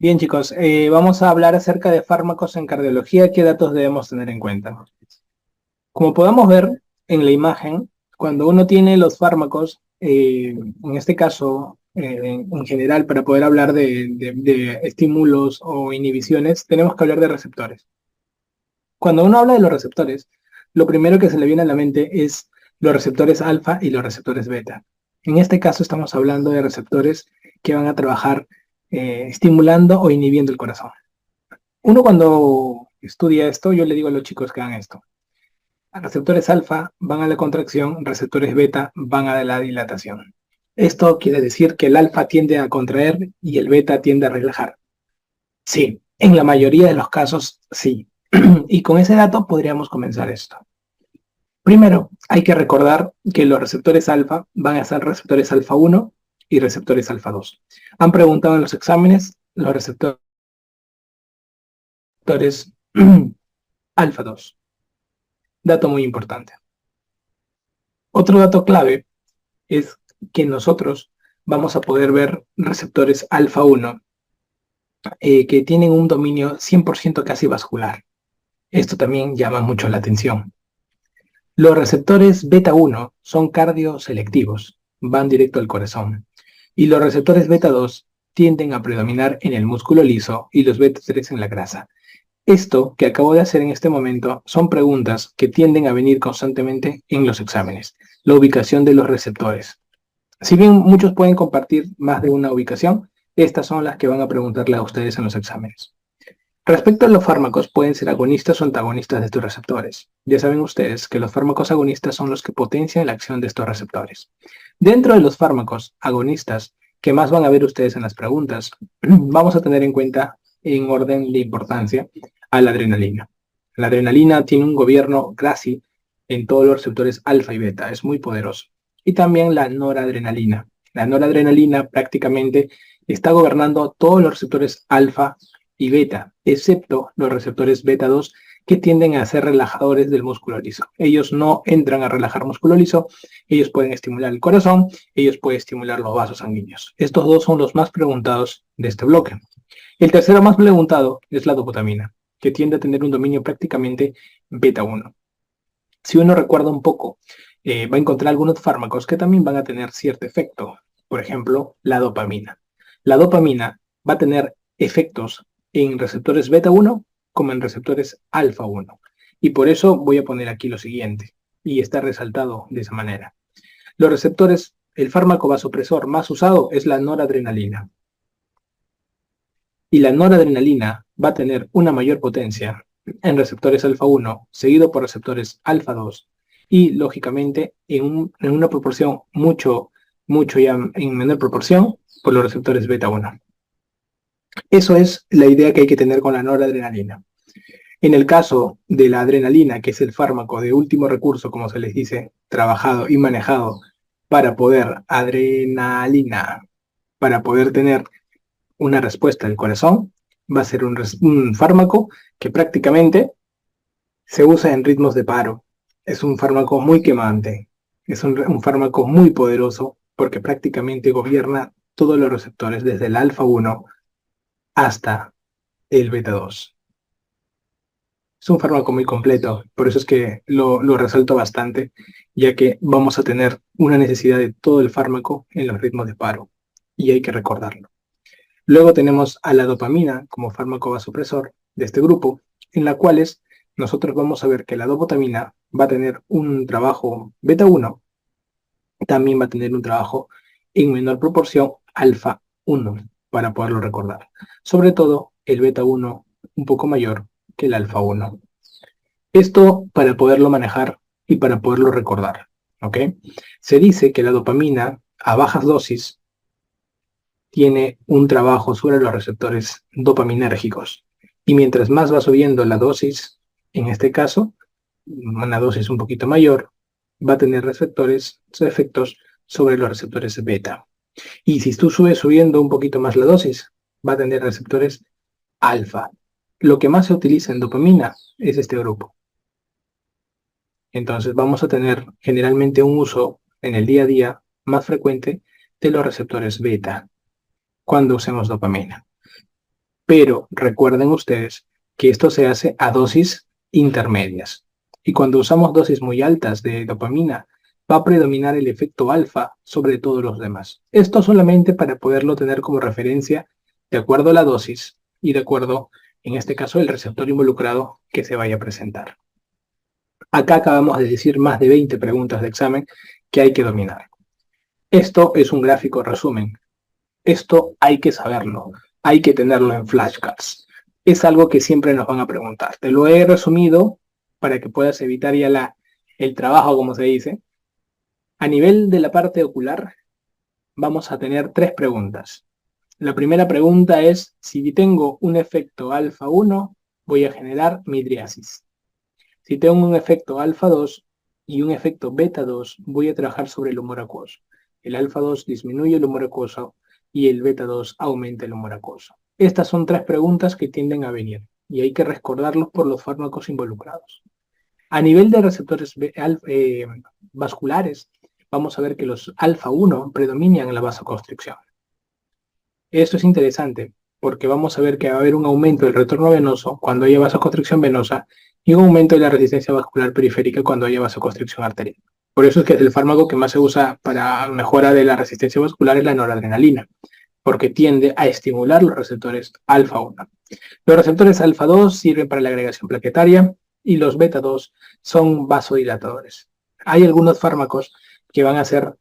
Bien, chicos, vamos a hablar acerca de fármacos en cardiología. ¿Qué datos debemos tener en cuenta? Como podemos ver en la imagen, cuando uno tiene los fármacos, en este caso, en general, para poder hablar de estímulos o inhibiciones, tenemos que hablar de receptores. Cuando uno habla de los receptores, lo primero que se le viene a la mente es los receptores alfa y los receptores beta. En este caso estamos hablando de receptores que van a trabajar estimulando o inhibiendo el corazón. Uno cuando estudia esto, yo le digo a los chicos que hagan esto. Receptores alfa van a la contracción, receptores beta van a la dilatación. Esto quiere decir que el alfa tiende a contraer y el beta tiende a relajar. Sí, en la mayoría de los casos sí. Y con ese dato podríamos comenzar esto. Primero, hay que recordar que los receptores alfa van a ser receptores alfa 1 y receptores alfa 2. Han preguntado en los exámenes los receptores alfa 2. Dato muy importante. Otro dato clave es que nosotros vamos a poder ver receptores alfa 1 que tienen un dominio 100% casi vascular. Esto también llama mucho la atención. Los receptores beta 1 son cardioselectivos, van directo al corazón. Y los receptores beta 2 tienden a predominar en el músculo liso y los beta 3 en la grasa. Esto que acabo de hacer en este momento son preguntas que tienden a venir constantemente en los exámenes. La ubicación de los receptores. Si bien muchos pueden compartir más de una ubicación, estas son las que van a preguntarle a ustedes en los exámenes. Respecto a los fármacos, pueden ser agonistas o antagonistas de estos receptores. Ya saben ustedes que los fármacos agonistas son los que potencian la acción de estos receptores. Dentro de los fármacos agonistas, que más van a ver ustedes en las preguntas, vamos a tener en cuenta en orden de importancia a la adrenalina. La adrenalina tiene un gobierno casi en todos los receptores alfa y beta, es muy poderoso. Y también la noradrenalina. La noradrenalina prácticamente está gobernando todos los receptores alfa y beta, excepto los receptores beta 2 que tienden a ser relajadores del músculo liso. Ellos no entran a relajar músculo liso, ellos pueden estimular el corazón, ellos pueden estimular los vasos sanguíneos. Estos dos son los más preguntados de este bloque. El tercero más preguntado es la dobutamina, que tiende a tener un dominio prácticamente beta 1. Si uno recuerda un poco, va a encontrar algunos fármacos que también van a tener cierto efecto. Por ejemplo, la dopamina. La dopamina va a tener efectos en receptores beta 1 como en receptores alfa 1. Y por eso voy a poner aquí lo siguiente, y está resaltado de esa manera. Los receptores, el fármaco vasopresor más usado es la noradrenalina. Y la noradrenalina va a tener una mayor potencia en receptores alfa 1, seguido por receptores alfa 2, y lógicamente en una proporción mucho ya en menor proporción por los receptores beta 1. Eso es la idea que hay que tener con la noradrenalina. En el caso de la adrenalina, que es el fármaco de último recurso, como se les dice, trabajado y manejado para poder para poder tener una respuesta del corazón, va a ser un fármaco que prácticamente se usa en ritmos de paro. Es un fármaco muy quemante, es un fármaco muy poderoso porque prácticamente gobierna todos los receptores desde el alfa 1 hasta el beta 2. Es un fármaco muy completo, por eso es que lo resalto bastante, ya que vamos a tener una necesidad de todo el fármaco en los ritmos de paro, y hay que recordarlo. Luego tenemos a la dopamina como fármaco vasopresor de este grupo, en la cuales nosotros vamos a ver que la dopamina va a tener un trabajo beta 1, también va a tener un trabajo en menor proporción alfa 1, para poderlo recordar. Sobre todo el beta 1 un poco mayor que el alfa 1. Esto para poderlo manejar y para poderlo recordar, ¿ok? Se dice que la dopamina a bajas dosis tiene un trabajo sobre los receptores dopaminérgicos. Y mientras más va subiendo la dosis, en este caso, una dosis un poquito mayor, va a tener efectos sobre los receptores beta. Y si tú subes subiendo un poquito más la dosis, va a tener receptores alfa. Lo que más se utiliza en dopamina es este grupo. Entonces vamos a tener generalmente un uso en el día a día más frecuente de los receptores beta cuando usemos dopamina. Pero recuerden ustedes que esto se hace a dosis intermedias. Y cuando usamos dosis muy altas de dopamina, va a predominar el efecto alfa sobre todos los demás. Esto solamente para poderlo tener como referencia de acuerdo a la dosis y de acuerdo, en este caso, el receptor involucrado que se vaya a presentar. Acá acabamos de decir más de 20 preguntas de examen que hay que dominar. Esto es un gráfico resumen. Esto hay que saberlo, hay que tenerlo en flashcards. Es algo que siempre nos van a preguntar. Te lo he resumido para que puedas evitar ya el trabajo, como se dice. A nivel de la parte ocular, vamos a tener 3 preguntas. La primera pregunta es, si tengo un efecto alfa 1, voy a generar midriasis. Si tengo un efecto alfa 2 y un efecto beta 2, voy a trabajar sobre el humor acuoso. El alfa 2 disminuye el humor acuoso y el beta 2 aumenta el humor acuoso. Estas son 3 preguntas que tienden a venir y hay que recordarlos por los fármacos involucrados. A nivel de receptores vasculares, vamos a ver que los alfa 1 predominan en la vasoconstricción. Esto es interesante porque vamos a ver que va a haber un aumento del retorno venoso cuando haya vasoconstricción venosa y un aumento de la resistencia vascular periférica cuando haya vasoconstricción arterial. Por eso es que el fármaco que más se usa para mejora de la resistencia vascular es la noradrenalina, porque tiende a estimular los receptores alfa 1. Los receptores alfa 2 sirven para la agregación plaquetaria y los beta 2 son vasodilatadores. Hay algunos fármacos que van a ser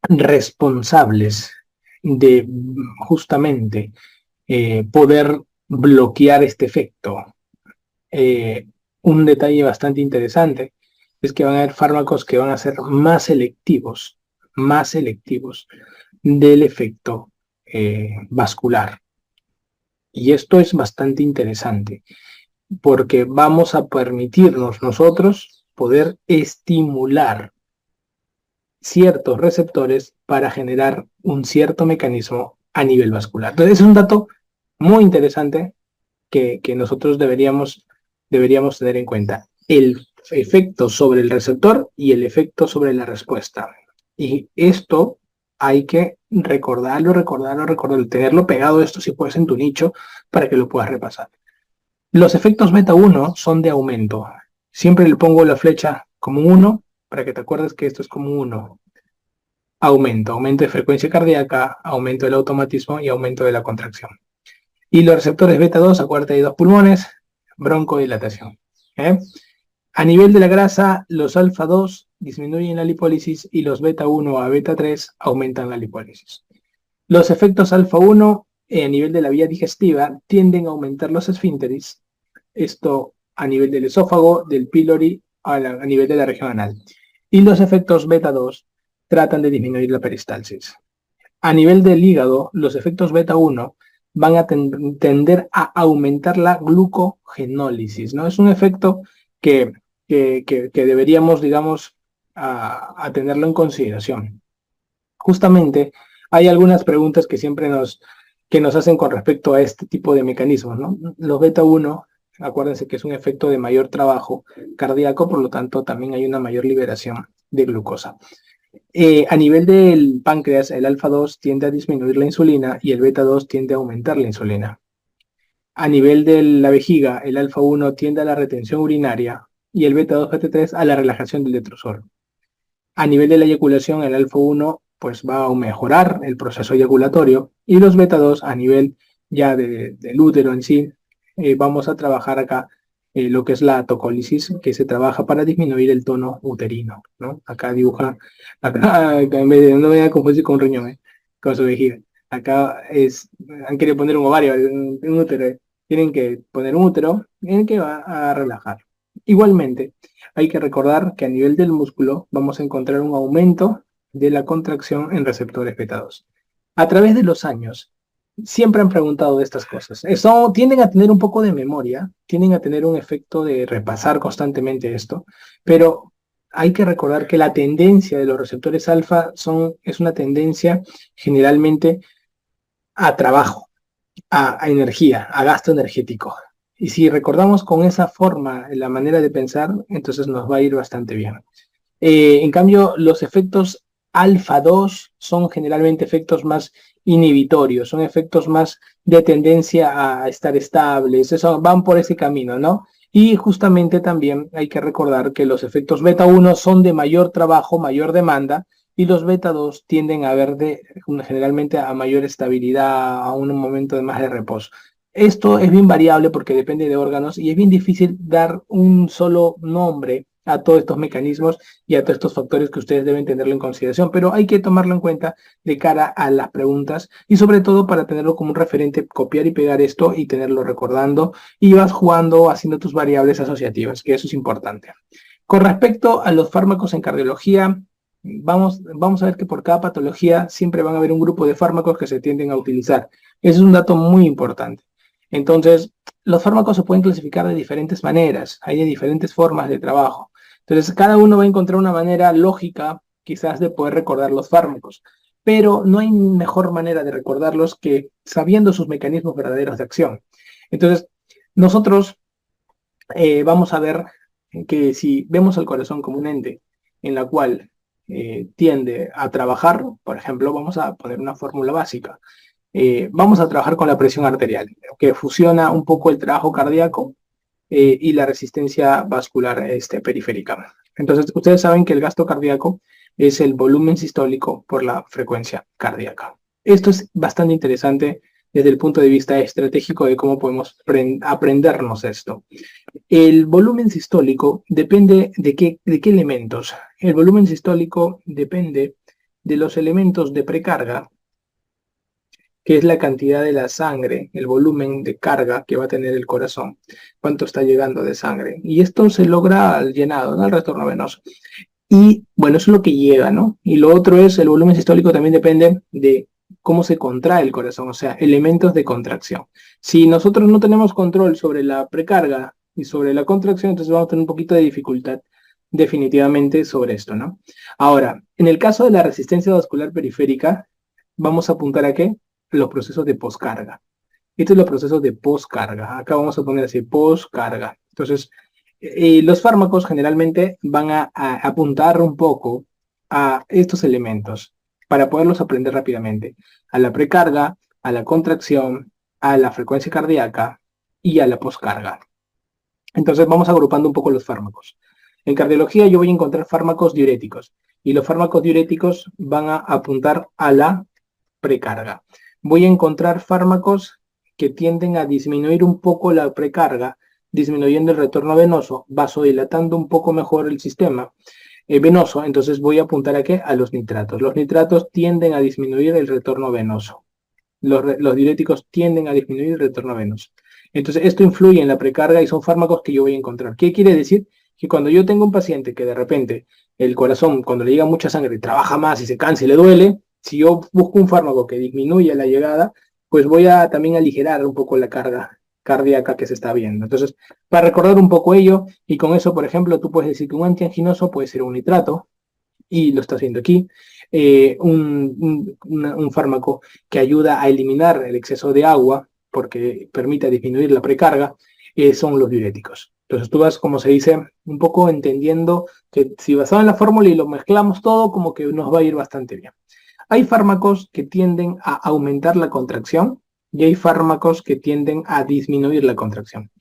responsables de justamente poder bloquear este efecto. Un detalle bastante interesante es que van a haber fármacos que van a ser más selectivos del efecto vascular. Y esto es bastante interesante porque vamos a permitirnos nosotros poder estimular ciertos receptores para generar un cierto mecanismo a nivel vascular. Entonces es un dato muy interesante que nosotros deberíamos tener en cuenta. El efecto sobre el receptor y el efecto sobre la respuesta. Y esto hay que recordarlo, tenerlo pegado esto si puedes en tu nicho para que lo puedas repasar. Los efectos beta 1 son de aumento. Siempre le pongo la flecha como 1 para que te acuerdes que esto es como 1. Aumento de frecuencia cardíaca, aumento del automatismo y aumento de la contracción. Y los receptores beta 2, acuérdate de 2 pulmones, broncodilatación. A nivel de la grasa, los alfa 2 disminuyen la lipólisis y los beta 1 a beta 3 aumentan la lipólisis. Los efectos alfa 1 a nivel de la vía digestiva tienden a aumentar los esfínteres, esto a nivel del esófago, del pílori, a nivel de la región anal. Y los efectos beta 2 tratan de disminuir la peristalsis. A nivel del hígado, los efectos beta 1 van a tender a aumentar la glucogenólisis, ¿no? Es un efecto que deberíamos, digamos, a tenerlo en consideración. Justamente, hay algunas preguntas que siempre nos hacen con respecto a este tipo de mecanismos, ¿no? Los beta 1, acuérdense que es un efecto de mayor trabajo cardíaco, por lo tanto, también hay una mayor liberación de glucosa. A nivel del páncreas, el alfa 2 tiende a disminuir la insulina y el beta 2 tiende a aumentar la insulina. A nivel de la vejiga, el alfa 1 tiende a la retención urinaria y el beta 2 beta 3 a la relajación del detrusor. A nivel de la eyaculación, el alfa 1 pues va a mejorar el proceso eyaculatorio y los beta 2 a nivel ya del útero en sí, vamos a trabajar acá lo que es la tocólisis, que se trabaja para disminuir el tono uterino, ¿no? Acá dibuja, en vez de, no me voy a confundir con un riñón, con su vejiga. Acá han querido poner un ovario, un útero, tienen que poner un útero en el que va a relajar. Igualmente, hay que recordar que a nivel del músculo vamos a encontrar un aumento de la contracción en receptores beta 2. A través de los años, siempre han preguntado de estas cosas. Tienden a tener un poco de memoria, tienden a tener un efecto de repasar constantemente esto, pero hay que recordar que la tendencia de los receptores alfa es una tendencia generalmente a trabajo, a energía, a gasto energético. Y si recordamos con esa forma la manera de pensar, entonces nos va a ir bastante bien. En cambio, los efectos alfa 2 son generalmente efectos más inhibitorios, son efectos más de tendencia a estar estables, eso, van por ese camino, ¿no? Y justamente también hay que recordar que los efectos beta 1 son de mayor trabajo, mayor demanda, y los beta 2 tienden a ver generalmente a mayor estabilidad, a un momento de más de reposo. Esto es bien variable porque depende de órganos y es bien difícil dar un solo nombre a todos estos mecanismos y a todos estos factores que ustedes deben tenerlo en consideración, pero hay que tomarlo en cuenta de cara a las preguntas y sobre todo para tenerlo como un referente, copiar y pegar esto y tenerlo recordando y vas jugando, haciendo tus variables asociativas, que eso es importante. Con respecto a los fármacos en cardiología, vamos a ver que por cada patología siempre van a haber un grupo de fármacos que se tienden a utilizar. Ese es un dato muy importante. Entonces, los fármacos se pueden clasificar de diferentes maneras, hay de diferentes formas de trabajo. Entonces, cada uno va a encontrar una manera lógica, quizás, de poder recordar los fármacos, pero no hay mejor manera de recordarlos que sabiendo sus mecanismos verdaderos de acción. Entonces, nosotros vamos a ver que si vemos al corazón como un ente en la cual tiende a trabajar, por ejemplo, vamos a poner una fórmula básica. Vamos a trabajar con la presión arterial, que fusiona un poco el trabajo cardíaco y la resistencia vascular periférica. Entonces, ustedes saben que el gasto cardíaco es el volumen sistólico por la frecuencia cardíaca. Esto es bastante interesante desde el punto de vista estratégico de cómo podemos aprendernos esto. El volumen sistólico depende de qué elementos. El volumen sistólico depende de los elementos de precarga, que es la cantidad de la sangre, el volumen de carga que va a tener el corazón, cuánto está llegando de sangre. Y esto se logra al llenado, ¿no? Al retorno venoso. Y bueno, eso es lo que llega, ¿no? Y lo otro es, el volumen sistólico también depende de cómo se contrae el corazón, o sea, elementos de contracción. Si nosotros no tenemos control sobre la precarga y sobre la contracción, entonces vamos a tener un poquito de dificultad definitivamente sobre esto, ¿no? Ahora, en el caso de la resistencia vascular periférica, vamos a apuntar a qué? Los procesos de poscarga. Estos son los procesos de poscarga. Acá vamos a poner así, poscarga. Entonces, los fármacos generalmente van a apuntar un poco a estos elementos para poderlos aprender rápidamente. A la precarga, a la contracción, a la frecuencia cardíaca y a la poscarga. Entonces vamos agrupando un poco los fármacos. En cardiología yo voy a encontrar fármacos diuréticos y los fármacos diuréticos van a apuntar a la precarga. Voy a encontrar fármacos que tienden a disminuir un poco la precarga, disminuyendo el retorno venoso, vasodilatando un poco mejor el sistema venoso. Entonces voy a apuntar a ¿qué? A los nitratos. Los nitratos tienden a disminuir el retorno venoso. Los diuréticos tienden a disminuir el retorno venoso. Entonces esto influye en la precarga y son fármacos que yo voy a encontrar. ¿Qué quiere decir? Que cuando yo tengo un paciente que de repente el corazón, cuando le llega mucha sangre, trabaja más y se cansa y le duele, si yo busco un fármaco que disminuya la llegada, pues voy a también aligerar un poco la carga cardíaca que se está viendo. Entonces, para recordar un poco ello, y con eso, por ejemplo, tú puedes decir que un antianginoso puede ser un nitrato, y lo estás viendo aquí, un fármaco que ayuda a eliminar el exceso de agua, porque permite disminuir la precarga, son los diuréticos. Entonces tú vas, como se dice, un poco entendiendo que si basado en la fórmula y lo mezclamos todo, como que nos va a ir bastante bien. Hay fármacos que tienden a aumentar la contracción y hay fármacos que tienden a disminuir la contracción.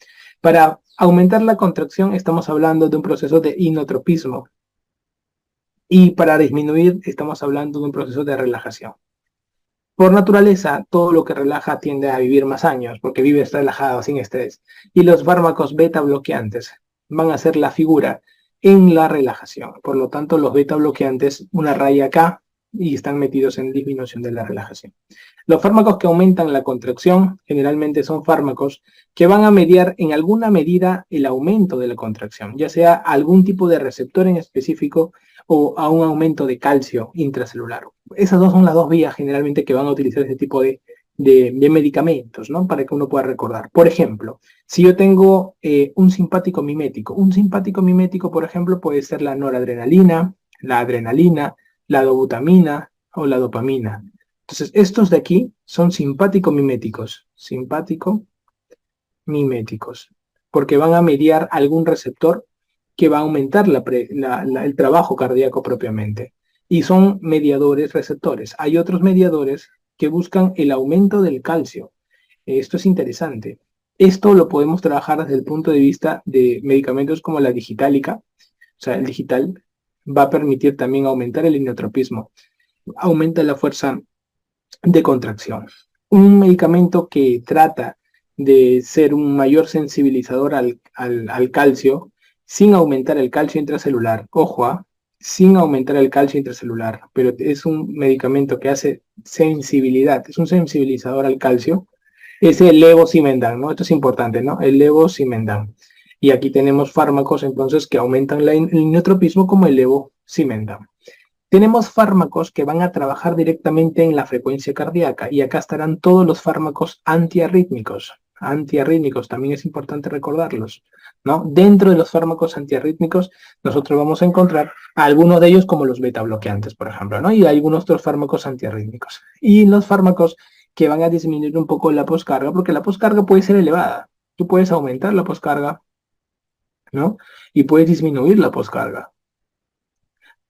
Para aumentar la contracción estamos hablando de un proceso de inotropismo y para disminuir estamos hablando de un proceso de relajación. Por naturaleza, todo lo que relaja tiende a vivir más años porque vives relajado, sin estrés. Y los fármacos beta bloqueantes van a ser la figura en la relajación. Por lo tanto, los beta bloqueantes, una raya acá, y están metidos en disminución de la relajación. Los fármacos que aumentan la contracción generalmente son fármacos que van a mediar en alguna medida el aumento de la contracción, ya sea algún tipo de receptor en específico o a un aumento de calcio intracelular. Esas dos son las dos vías generalmente que van a utilizar este tipo de medicamentos, ¿no? Para que uno pueda recordar. Por ejemplo, si yo tengo un simpático mimético, por ejemplo, puede ser la noradrenalina, la adrenalina, la dobutamina o la dopamina. Entonces, estos de aquí son simpático-miméticos, porque van a mediar algún receptor que va a aumentar el trabajo cardíaco propiamente. Y son mediadores receptores. Hay otros mediadores que buscan el aumento del calcio. Esto es interesante. Esto lo podemos trabajar desde el punto de vista de medicamentos como la digitalica. O sea, el digital va a permitir también aumentar el inotropismo, aumenta la fuerza de contracción. Un medicamento que trata de ser un mayor sensibilizador al calcio sin aumentar el calcio intracelular. Ojo, sin aumentar el calcio intracelular, pero es un medicamento que hace sensibilidad, es un sensibilizador al calcio, es el levosimendan, ¿no? Esto es importante, ¿no? El levosimendan. Y aquí tenemos fármacos entonces que aumentan el inotropismo como el levosimendan. Tenemos fármacos que van a trabajar directamente en la frecuencia cardíaca y acá estarán todos los fármacos antiarrítmicos. Antiarrítmicos, también es importante recordarlos, ¿no? Dentro de los fármacos antiarrítmicos nosotros vamos a encontrar algunos de ellos como los beta bloqueantes, por ejemplo, ¿no? Y algunos otros fármacos antiarrítmicos. Y los fármacos que van a disminuir un poco la poscarga, porque la poscarga puede ser elevada. Tú puedes aumentar la poscarga, ¿no? Y puedes disminuir la poscarga.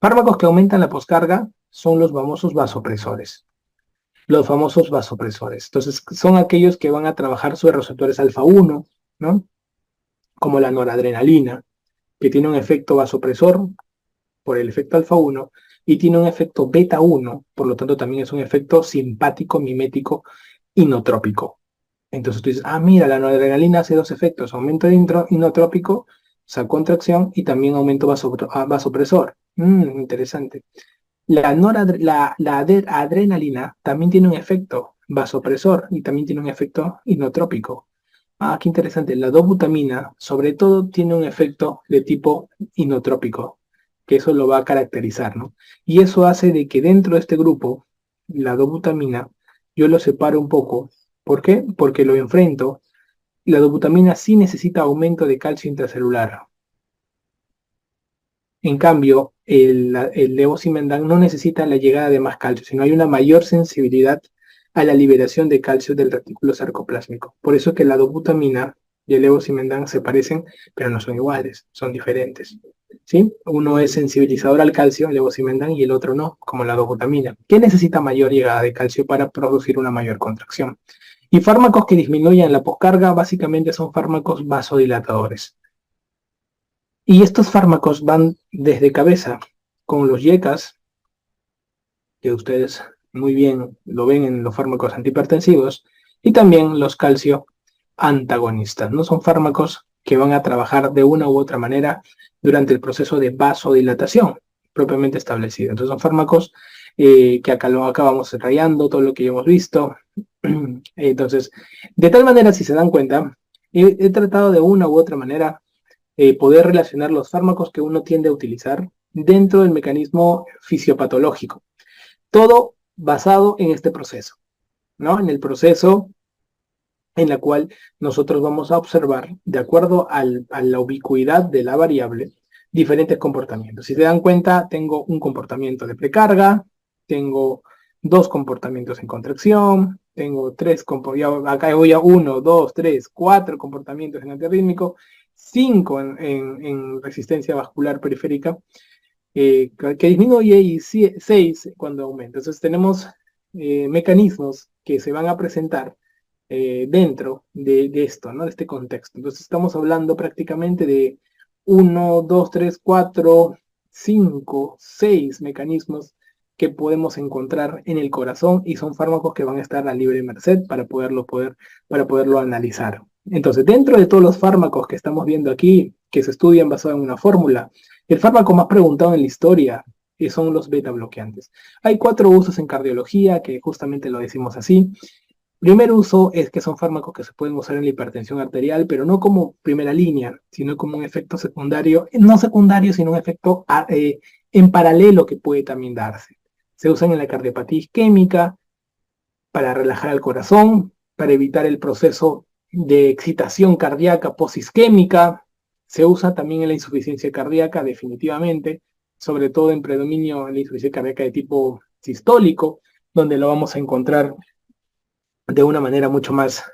Fármacos que aumentan la poscarga son los famosos vasopresores. Los famosos vasopresores. Entonces, son aquellos que van a trabajar sobre receptores alfa 1, ¿no? Como la noradrenalina, que tiene un efecto vasopresor por el efecto alfa 1 y tiene un efecto beta 1, por lo tanto también es un efecto simpático, mimético, inotrópico. Entonces tú dices, mira, la noradrenalina hace dos efectos, aumento inotrópico, o sea, contracción, y también aumento vasopresor. Interesante. La adrenalina también tiene un efecto vasopresor y también tiene un efecto inotrópico. Qué interesante. La dobutamina, sobre todo, tiene un efecto de tipo inotrópico, que eso lo va a caracterizar, ¿no? Y eso hace de que dentro de este grupo, la dobutamina, yo lo separo un poco. ¿Por qué? Porque lo enfrento. La dobutamina sí necesita aumento de calcio intracelular. En cambio, el levosimendan no necesita la llegada de más calcio, sino hay una mayor sensibilidad a la liberación de calcio del retículo sarcoplásmico. Por eso que la dobutamina y el levosimendan se parecen, pero no son iguales, son diferentes. ¿Sí? Uno es sensibilizador al calcio, el levosimendan, y el otro no, como la dobutamina, que necesita mayor llegada de calcio para producir una mayor contracción. Y fármacos que disminuyan la poscarga básicamente son fármacos vasodilatadores. Y estos fármacos van desde cabeza con los YECAs, que ustedes muy bien lo ven en los fármacos antihipertensivos, y también los calcio antagonistas. No son fármacos que van a trabajar de una u otra manera durante el proceso de vasodilatación propiamente establecido. Entonces son fármacos que acá vamos rayando todo lo que ya hemos visto. Entonces, de tal manera, si se dan cuenta, he tratado de una u otra manera poder relacionar los fármacos que uno tiende a utilizar dentro del mecanismo fisiopatológico. Todo basado en este proceso, ¿no? En el proceso en la cual nosotros vamos a observar, de acuerdo a la ubicuidad de la variable, diferentes comportamientos. Si se dan cuenta, tengo un comportamiento de precarga, tengo dos comportamientos en contracción, tengo acá voy a 1, 2, 3, 4 comportamientos en antirrítmico, 5 en resistencia vascular periférica, que disminuye, y 6 cuando aumenta. Entonces tenemos mecanismos que se van a presentar dentro de esto, ¿no? De este contexto. Entonces estamos hablando prácticamente de 1, 2, 3, 4, 5, 6 mecanismos que podemos encontrar en el corazón, y son fármacos que van a estar a libre merced para poderlo analizar. Entonces, dentro de todos los fármacos que estamos viendo aquí, que se estudian basado en una fórmula, el fármaco más preguntado en la historia son los beta bloqueantes. Hay 4 usos en cardiología, que justamente lo decimos así. Primer uso es que son fármacos que se pueden usar en la hipertensión arterial, pero no como primera línea, sino como un efecto secundario, no secundario, sino un efecto en paralelo que puede también darse. Se usan en la cardiopatía isquémica, para relajar el corazón, para evitar el proceso de excitación cardíaca posisquémica. Se usa también en la insuficiencia cardíaca, definitivamente, sobre todo en predominio en la insuficiencia cardíaca de tipo sistólico, donde lo vamos a encontrar de una manera mucho más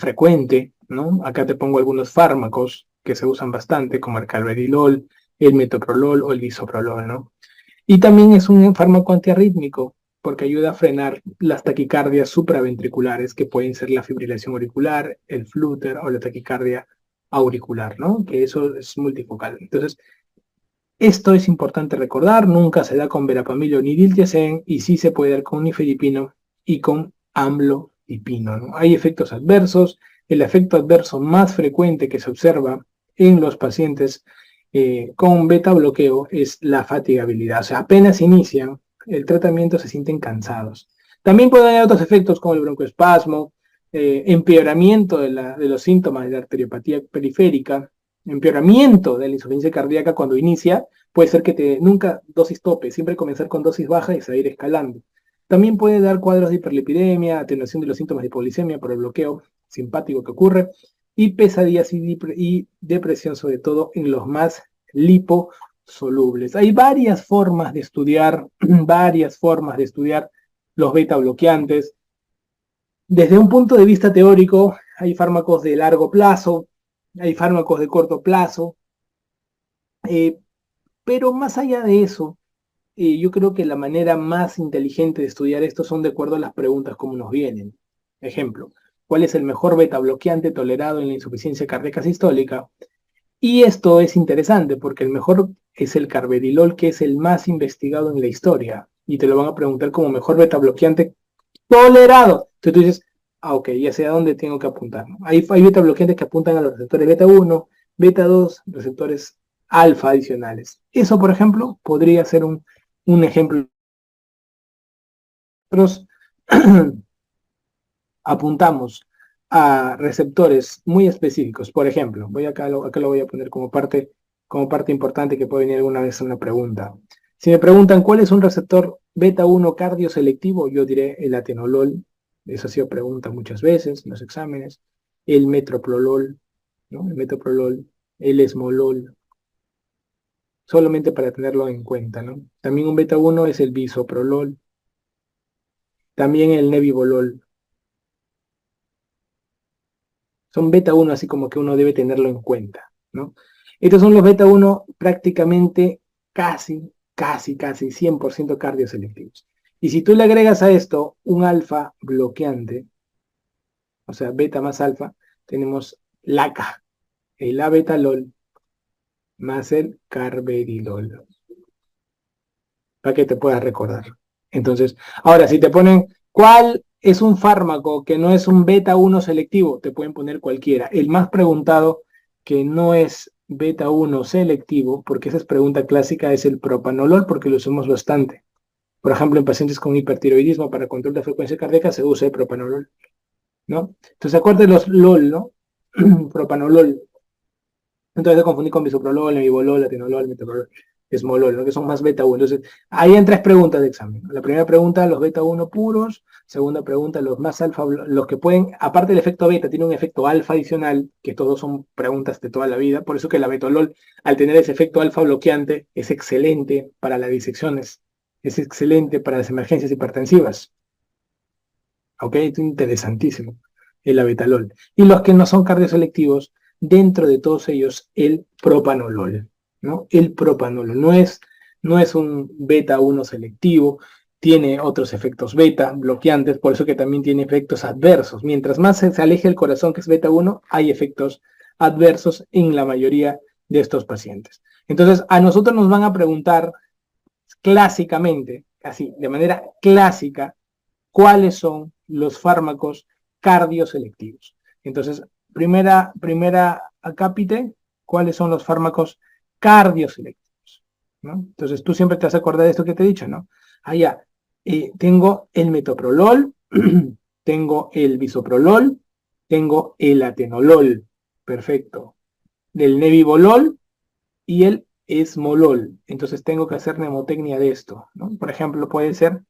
frecuente, ¿no? Acá te pongo algunos fármacos que se usan bastante, como el carvedilol, el metoprolol o el bisoprolol, ¿no? Y también es un fármaco antiarrítmico, porque ayuda a frenar las taquicardias supraventriculares, que pueden ser la fibrilación auricular, el flúter o la taquicardia auricular, ¿no? Que eso es multifocal. Entonces, esto es importante recordar, nunca se da con verapamil ni diltiazem, y sí se puede dar con nifedipino y con amlodipino, ¿no? Hay efectos adversos. El efecto adverso más frecuente que se observa en los pacientes con beta bloqueo es la fatigabilidad. O sea, apenas inician el tratamiento se sienten cansados. También pueden haber otros efectos como el broncoespasmo, empeoramiento de los síntomas de la arteriopatía periférica, empeoramiento de la insuficiencia cardíaca cuando inicia. Puede ser que nunca dosis tope, siempre comenzar con dosis baja y seguir escalando. También puede dar cuadros de hiperlipidemia, atenuación de los síntomas de hipoglicemia por el bloqueo simpático que ocurre, y pesadillas y depresión, sobre todo en los más liposolubles. Hay varias formas de estudiar, los beta bloqueantes. Desde un punto de vista teórico, hay fármacos de largo plazo, hay fármacos de corto plazo, eh, pero más allá de eso, yo creo que la manera más inteligente de estudiar esto son de acuerdo a las preguntas como nos vienen. Ejemplo, ¿cuál es el mejor beta bloqueante tolerado en la insuficiencia cardíaca sistólica? Y esto es interesante porque el mejor es el carvedilol, que es el más investigado en la historia, y te lo van a preguntar como mejor beta bloqueante tolerado. Entonces tú dices, ok, ya sé a dónde tengo que apuntar, ¿no? Hay beta bloqueantes que apuntan a los receptores beta 1, beta 2, receptores alfa adicionales. Eso, por ejemplo, podría ser un ejemplo. Nosotros apuntamos a receptores muy específicos. Por ejemplo, acá lo voy a poner como parte importante que puede venir alguna vez una pregunta. Si me preguntan cuál es un receptor beta 1 cardioselectivo, yo diré el atenolol. Eso ha sido pregunta muchas veces en los exámenes. El metoprolol, ¿no? El metoprolol, el esmolol, solamente para tenerlo en cuenta, ¿no? También un beta 1 es el bisoprolol, también el nebivolol. Son beta 1, así como que uno debe tenerlo en cuenta, ¿no? Estos son los beta 1 prácticamente casi 100% cardioselectivos. Y si tú le agregas a esto un alfa bloqueante, o sea, beta más alfa, tenemos LACA, el abetalol más el carvedilol, para que te puedas recordar. Entonces, ahora, si te ponen, ¿cuál es un fármaco que no es un beta 1 selectivo? Te pueden poner cualquiera. El más preguntado que no es beta 1 selectivo, porque esa es pregunta clásica, es el propanolol, porque lo usamos bastante. Por ejemplo, en pacientes con hipertiroidismo para control de frecuencia cardíaca se usa el propanolol, ¿no? Entonces, acuérdate los LOL, ¿no? Propanolol. Entonces se confundí con bisoprolol, nebivolol, atenolol, metoprolol, esmolol, ¿no? Que son más beta 1. Entonces, ahí hay tres preguntas de examen, ¿no? La primera pregunta, los beta 1 puros. Segunda pregunta, los más alfa, los que pueden, aparte del efecto beta, tiene un efecto alfa adicional, que todos son preguntas de toda la vida. Por eso que la betolol, al tener ese efecto alfa bloqueante, es excelente para las disecciones, es excelente para las emergencias hipertensivas. ¿Ok? Esto es interesantísimo, el abetalol. Y los que no son cardioselectivos, dentro de todos ellos, el propanolol, ¿no? El propanolol no es un beta 1 selectivo, tiene otros efectos beta bloqueantes, por eso que también tiene efectos adversos. Mientras más se aleje el corazón, que es beta 1, hay efectos adversos en la mayoría de estos pacientes. Entonces, a nosotros nos van a preguntar clásicamente, así, de manera clásica, cuáles son los fármacos cardioselectivos. Entonces, primera acápite, cuáles son los fármacos cardioselectivos, ¿no? Entonces, tú siempre te vas a acordar de esto que te he dicho, ¿no? Allá, tengo el metoprolol, tengo el bisoprolol, tengo el atenolol, perfecto, del nebivolol y el esmolol. Entonces, tengo que hacer mnemotecnia de esto, ¿no? Por ejemplo, puede ser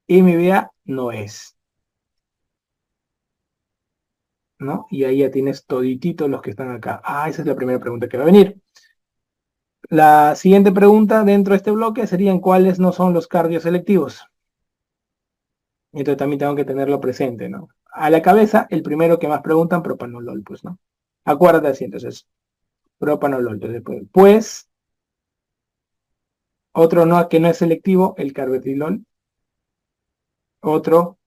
MBA no es, ¿no? Y ahí ya tienes todititos los que están acá. Ah, esa es la primera pregunta que va a venir. La siguiente pregunta dentro de este bloque serían cuáles no son los cardioselectivos. Entonces también tengo que tenerlo presente, ¿no? A la cabeza, el primero que más preguntan, propanolol, pues, ¿no? Acuérdate así, entonces, propanolol. Entonces, pues, Otro no, que no es selectivo, el carvedilol. Otro,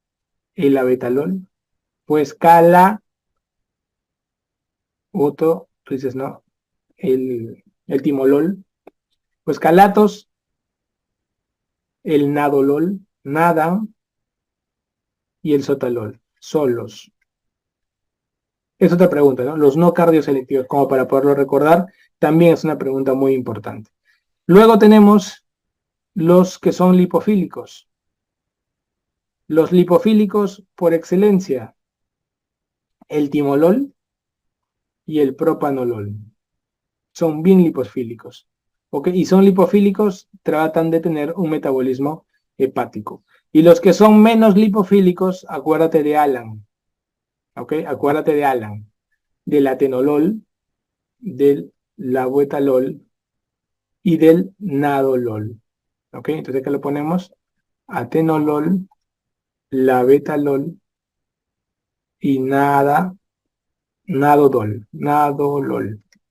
el abetalol. Pues otro, tú dices no, el timolol. Pues calatos, el nadolol, nada, y el sotalol, solos. Es otra pregunta, ¿no? Los no cardioselectivos, como para poderlo recordar, también es una pregunta muy importante. Luego tenemos los que son lipofílicos. Los lipofílicos por excelencia, el timolol y el propanolol. Son bien lipofílicos. ¿Ok? Y son lipofílicos, tratan de tener un metabolismo hepático. Y los que son menos lipofílicos, acuérdate de Alan. ¿Ok? Acuérdate de Alan. Del atenolol, del labuetalol y del nadolol. ¿Ok? Entonces acá lo ponemos atenolol, labetalol y nadolol.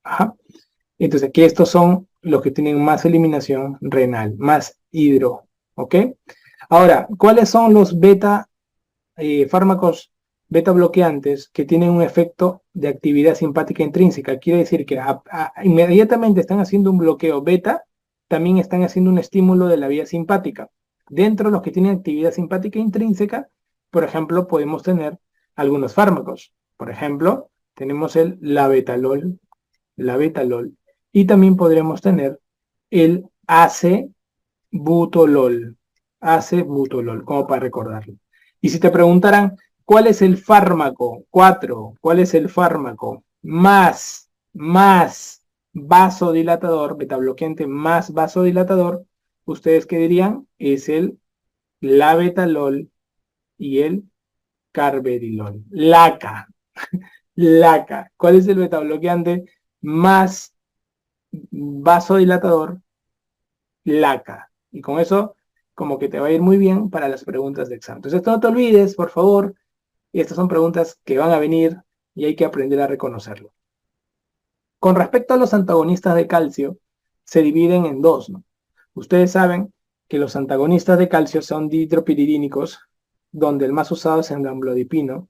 Ajá. Entonces aquí estos son los que tienen más eliminación renal, más hidro. ¿Ok? Ahora, ¿cuáles son los fármacos beta bloqueantes que tienen un efecto de actividad simpática intrínseca? Quiere decir que inmediatamente están haciendo un bloqueo beta, también están haciendo un estímulo de la vía simpática. Dentro de los que tienen actividad simpática intrínseca, por ejemplo, podemos tener algunos fármacos. Por ejemplo, tenemos el labetalol, y también podremos tener el acebutolol, como para recordarlo. Y si te preguntaran, ¿cuál es el fármaco? 4, ¿cuál es el fármaco más vasodilatador, betabloqueante más vasodilatador? ¿Ustedes qué dirían? Es el labetalol y el carvedilol. LACA. ¿Cuál es el betabloqueante más vasodilatador? LACA. Y con eso, como que te va a ir muy bien para las preguntas de examen. Entonces, no te olvides, por favor, estas son preguntas que van a venir y hay que aprender a reconocerlo. Con respecto a los antagonistas de calcio, se dividen en dos, ¿no? Ustedes saben que los antagonistas de calcio son dihidropiridínicos, donde el más usado es el amlodipino.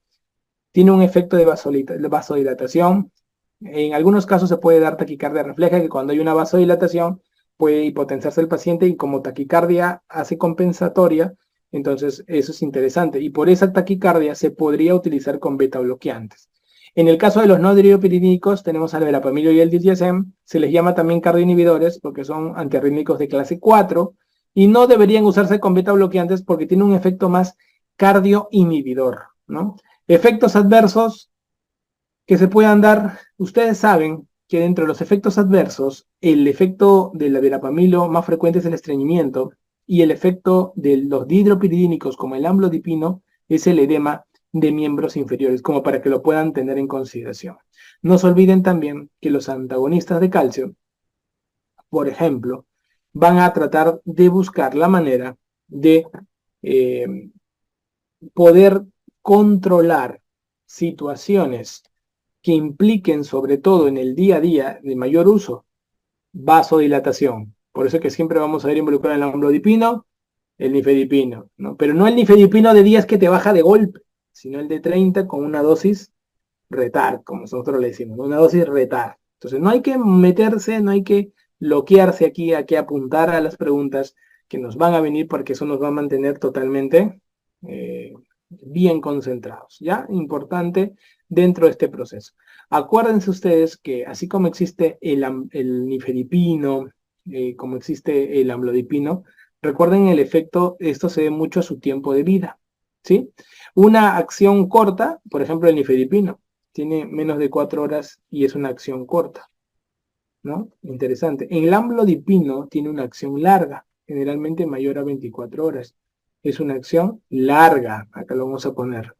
Tiene un efecto de vasodilatación. En algunos casos se puede dar taquicardia refleja, que cuando hay una vasodilatación puede hipotenciarse el paciente y como taquicardia hace compensatoria, entonces eso es interesante. Y por esa taquicardia se podría utilizar con beta bloqueantes. En el caso de los no dihidropiridínicos, tenemos al verapamilo y el diltiazem, se les llama también cardioinhibidores porque son antiarrítmicos de clase 4 y no deberían usarse con beta bloqueantes porque tiene un efecto más cardioinhibidor, ¿no? Efectos adversos que se puedan dar, ustedes saben que dentro de los efectos adversos, el efecto del verapamilo más frecuente es el estreñimiento y el efecto de los dihidropiridínicos como el amlodipino es el edema de miembros inferiores, como para que lo puedan tener en consideración. No se olviden también que los antagonistas de calcio, por ejemplo, van a tratar de buscar la manera de poder controlar situaciones que impliquen, sobre todo en el día a día de mayor uso, vasodilatación. Por eso es que siempre vamos a ver involucrado el amlodipino, el nifedipino, ¿no? Pero no el nifedipino de 10 que te baja de golpe, sino el de 30 con una dosis retard, como nosotros le decimos, una dosis retard. Entonces no hay que meterse, no hay que bloquearse aquí, hay que apuntar a las preguntas que nos van a venir porque eso nos va a mantener totalmente bien concentrados, ¿ya? Importante dentro de este proceso. Acuérdense ustedes que así como existe el nifedipino, como existe el amlodipino, recuerden el efecto, esto se debe mucho a su tiempo de vida, ¿sí? Una acción corta, por ejemplo el nifedipino, tiene menos de 4 horas y es una acción corta, ¿no? Interesante. El amlodipino tiene una acción larga, generalmente mayor a 24 horas. Es una acción larga, acá lo vamos a poner,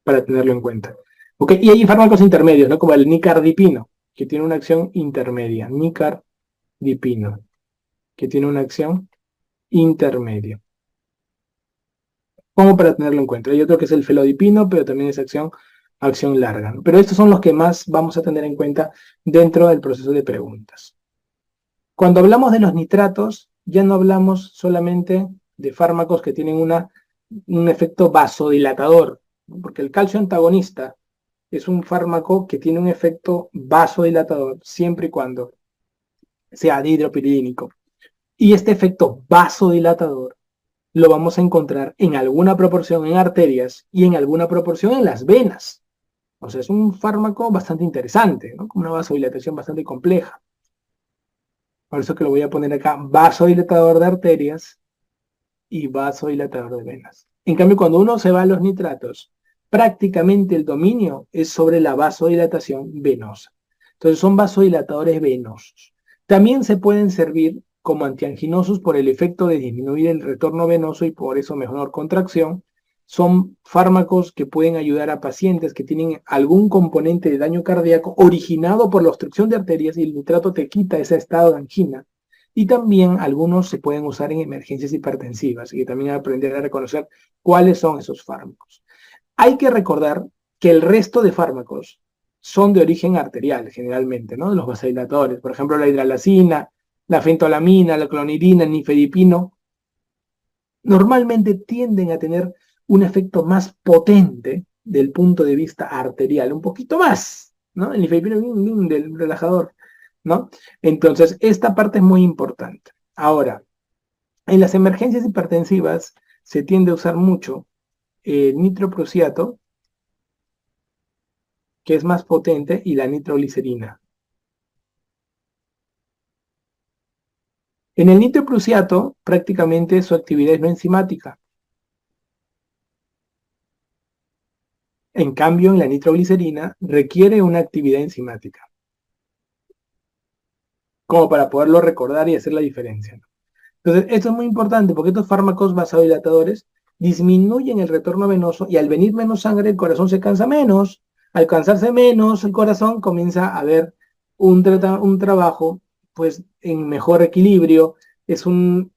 para tenerlo en cuenta. ¿Ok? Y hay fármacos intermedios, ¿no? Como el nicardipino, que tiene una acción intermedia. Nicardipino, que tiene una acción intermedia. Como para tenerlo en cuenta. Hay otro que es el felodipino, pero también es acción acción larga, ¿no? Pero estos son los que más vamos a tener en cuenta dentro del proceso de preguntas. Cuando hablamos de los nitratos, ya no hablamos solamente de fármacos que tienen un efecto vasodilatador, ¿no? Porque el calcio antagonista es un fármaco que tiene un efecto vasodilatador siempre y cuando sea dihidropiridínico. Y este efecto vasodilatador lo vamos a encontrar en alguna proporción en arterias y en alguna proporción en las venas. O sea, es un fármaco bastante interesante, ¿no? Con una vasodilatación bastante compleja. Por eso que lo voy a poner acá, vasodilatador de arterias y vasodilatador de venas. En cambio, cuando uno se va a los nitratos, prácticamente el dominio es sobre la vasodilatación venosa. Entonces son vasodilatadores venosos. También se pueden servir como antianginosos por el efecto de disminuir el retorno venoso y por eso mejor contracción. Son fármacos que pueden ayudar a pacientes que tienen algún componente de daño cardíaco originado por la obstrucción de arterias y el nitrato te quita ese estado de angina. Y también algunos se pueden usar en emergencias hipertensivas y también aprender a reconocer cuáles son esos fármacos. Hay que recordar que el resto de fármacos son de origen arterial generalmente, ¿no? Los vasodilatadores, por ejemplo, la hidralazina, la fentolamina, la clonidina, el nifedipino, normalmente tienden a tener un efecto más potente del punto de vista arterial, un poquito más, ¿no? El nifedipino del relajador, ¿no? Entonces, esta parte es muy importante. Ahora, en las emergencias hipertensivas se tiende a usar mucho el nitroprusiato, que es más potente, y la nitroglicerina. En el nitroprusiato, prácticamente su actividad es no enzimática. En cambio, en la nitroglicerina requiere una actividad enzimática, como para poderlo recordar y hacer la diferencia, ¿no? Entonces, esto es muy importante porque estos fármacos vasodilatadores disminuyen el retorno venoso y al venir menos sangre, el corazón se cansa menos. Al cansarse menos, el corazón comienza a ver un trabajo pues en mejor equilibrio, es una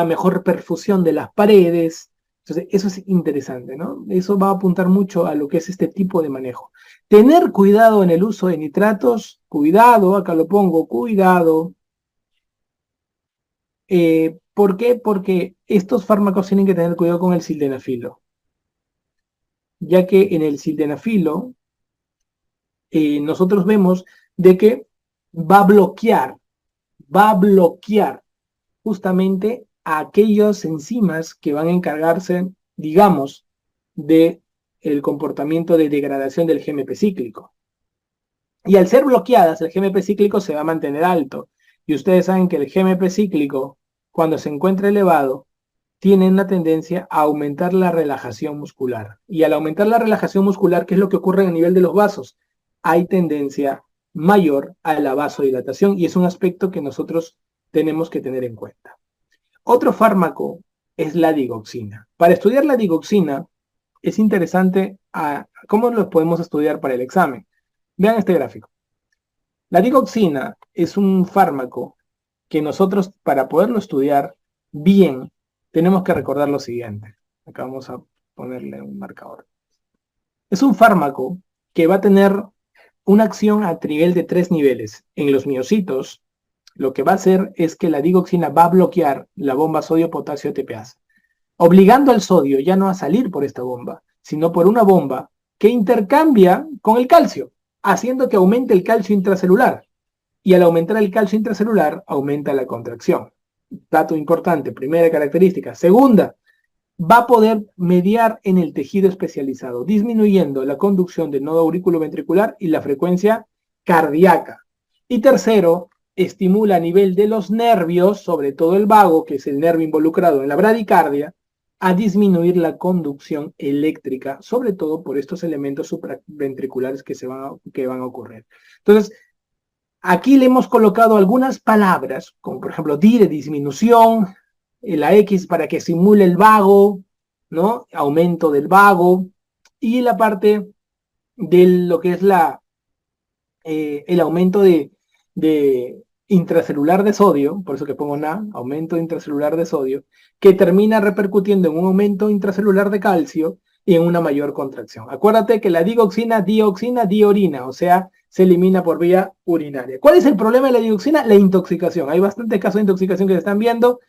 mejor perfusión de las paredes. Entonces, eso es interesante, ¿no? Eso va a apuntar mucho a lo que es este tipo de manejo. Tener cuidado en el uso de nitratos, cuidado, acá lo pongo, cuidado. ¿Por qué? Porque estos fármacos tienen que tener cuidado con el sildenafilo, ya que en el sildenafilo nosotros vemos de que va a bloquear justamente a aquellas enzimas que van a encargarse, digamos, de el comportamiento de degradación del GMP cíclico. Y al ser bloqueadas, el GMP cíclico se va a mantener alto. Y ustedes saben que el GMP cíclico, cuando se encuentra elevado, tiene una tendencia a aumentar la relajación muscular. Y al aumentar la relajación muscular, ¿qué es lo que ocurre a nivel de los vasos? Hay tendencia mayor a la vasodilatación y es un aspecto que nosotros tenemos que tener en cuenta. Otro fármaco es la digoxina. Para estudiar la digoxina es interesante cómo lo podemos estudiar para el examen. Vean este gráfico. La digoxina es un fármaco que nosotros para poderlo estudiar bien tenemos que recordar lo siguiente. Acá vamos a ponerle un marcador. Es un fármaco que va a tener una acción a nivel de 3 niveles. En los miocitos, lo que va a hacer es que la digoxina va a bloquear la bomba sodio-potasio ATPase, obligando al sodio ya no a salir por esta bomba, sino por una bomba que intercambia con el calcio, haciendo que aumente el calcio intracelular. Y al aumentar el calcio intracelular, aumenta la contracción. Dato importante, primera característica. Segunda, va a poder mediar en el tejido especializado, disminuyendo la conducción del nodo auriculoventricular y la frecuencia cardíaca. Y tercero, estimula a nivel de los nervios, sobre todo el vago, que es el nervio involucrado en la bradicardia, a disminuir la conducción eléctrica, sobre todo por estos elementos supraventriculares que van a ocurrir. Entonces, aquí le hemos colocado algunas palabras, como por ejemplo dire, disminución, la X para que simule el vago, ¿no? Aumento del vago, y la parte de lo que es el aumento de intracelular de sodio, por eso que pongo NA, aumento intracelular de sodio, que termina repercutiendo en un aumento intracelular de calcio, y en una mayor contracción. Acuérdate que la digoxina, diorina, o sea, se elimina por vía urinaria. ¿Cuál es el problema de la digoxina? La intoxicación. Hay bastantes casos de intoxicación que se están viendo.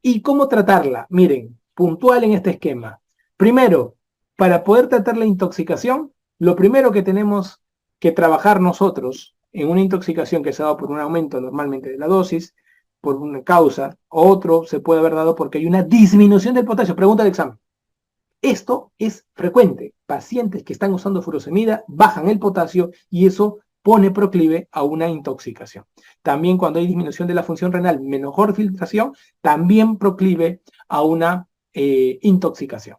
¿Y cómo tratarla? Miren, puntual en este esquema. Primero, para poder tratar la intoxicación, lo primero que tenemos que trabajar nosotros en una intoxicación que se ha dado por un aumento normalmente de la dosis, por una causa, otro se puede haber dado porque hay una disminución del potasio. Pregunta de examen. Esto es frecuente. Pacientes que están usando furosemida bajan el potasio y eso pone proclive a una intoxicación. También cuando hay disminución de la función renal, mejor filtración, también proclive a una intoxicación.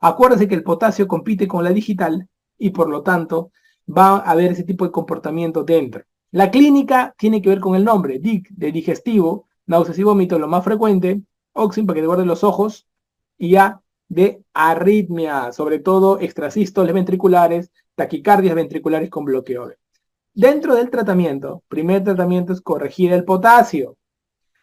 Acuérdense que el potasio compite con la digital y por lo tanto va a haber ese tipo de comportamiento dentro. La clínica tiene que ver con el nombre, DIC, de digestivo, náuseas y vómitos, lo más frecuente, oxin para que te guarden los ojos, y A, de arritmia, sobre todo extrasístoles ventriculares, taquicardias ventriculares con bloqueo. Dentro del tratamiento, primer tratamiento es corregir el potasio.